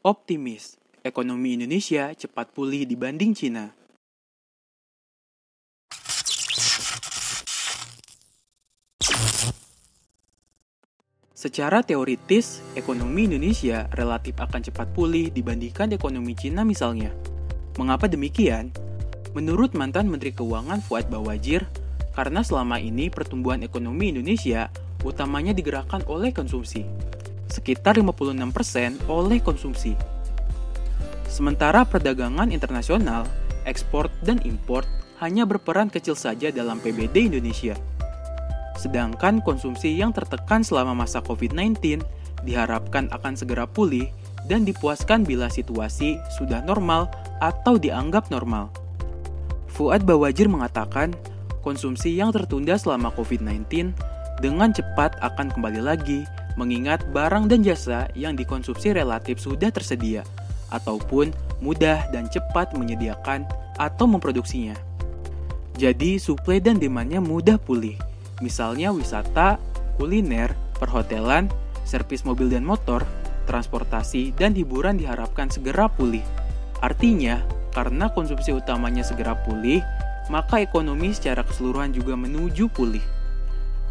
Optimis, ekonomi Indonesia cepat pulih dibanding Cina. Secara teoritis, ekonomi Indonesia relatif akan cepat pulih dibandingkan ekonomi Cina misalnya. Mengapa demikian? Menurut mantan Menteri Keuangan Fuad Bawazir, karena selama ini pertumbuhan ekonomi Indonesia utamanya digerakkan oleh konsumsi, sekitar 56% oleh konsumsi. Sementara perdagangan internasional, ekspor dan impor hanya berperan kecil saja dalam PBD Indonesia. Sedangkan konsumsi yang tertekan selama masa COVID-19 diharapkan akan segera pulih dan dipuaskan bila situasi sudah normal atau dianggap normal. Fuad Bawazir mengatakan, konsumsi yang tertunda selama COVID-19 dengan cepat akan kembali lagi mengingat barang dan jasa yang dikonsumsi relatif sudah tersedia ataupun mudah dan cepat menyediakan atau memproduksinya. Jadi suplai dan demand-nya mudah pulih. Misalnya wisata, kuliner, perhotelan, servis mobil dan motor, transportasi, dan hiburan diharapkan segera pulih. Artinya, karena konsumsi utamanya segera pulih, maka ekonomi secara keseluruhan juga menuju pulih.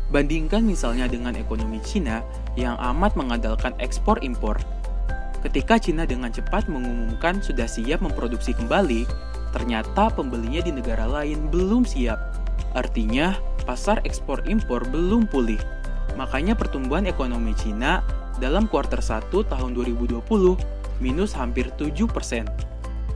Bandingkan misalnya dengan ekonomi Cina yang amat mengandalkan ekspor impor. Ketika Cina dengan cepat mengumumkan sudah siap memproduksi kembali, ternyata pembelinya di negara lain belum siap. Artinya, pasar ekspor impor belum pulih. Makanya pertumbuhan ekonomi Cina dalam kuartal 1 tahun 2020 minus hampir 7%.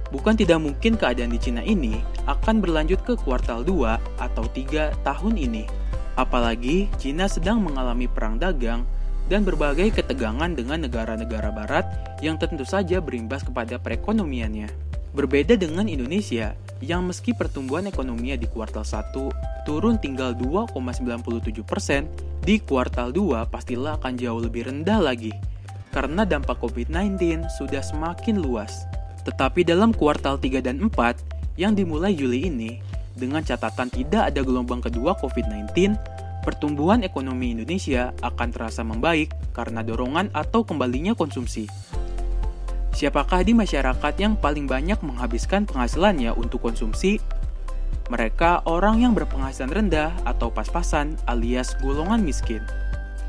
Bukan tidak mungkin keadaan di Cina ini akan berlanjut ke kuartal 2 atau 3 tahun ini. Apalagi Cina sedang mengalami perang dagang dan berbagai ketegangan dengan negara-negara barat yang tentu saja berimbas kepada perekonomiannya. Berbeda dengan Indonesia yang meski pertumbuhan ekonominya di kuartal 1 turun tinggal 2,97%, di kuartal 2 pastilah akan jauh lebih rendah lagi karena dampak COVID-19 sudah semakin luas. Tetapi dalam kuartal 3 dan 4 yang dimulai Juli ini, dengan catatan tidak ada gelombang kedua COVID-19, pertumbuhan ekonomi Indonesia akan terasa membaik karena dorongan atau kembalinya konsumsi. Siapakah di masyarakat yang paling banyak menghabiskan penghasilannya untuk konsumsi? Mereka orang yang berpenghasilan rendah atau pas-pasan alias golongan miskin.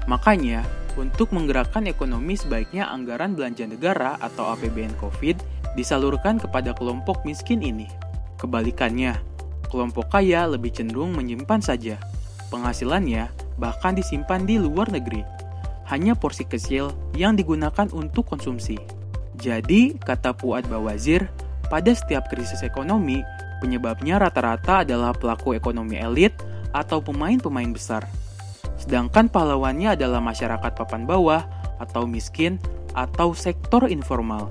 Makanya, untuk menggerakkan ekonomi sebaiknya anggaran belanja negara atau APBN COVID disalurkan kepada kelompok miskin ini. Kebalikannya, kelompok kaya lebih cenderung menyimpan saja. Penghasilannya bahkan disimpan di luar negeri. Hanya porsi kecil yang digunakan untuk konsumsi. Jadi, kata Fuad Bawazir, pada setiap krisis ekonomi, penyebabnya rata-rata adalah pelaku ekonomi elit atau pemain-pemain besar. Sedangkan pahlawannya adalah masyarakat papan bawah atau miskin atau sektor informal.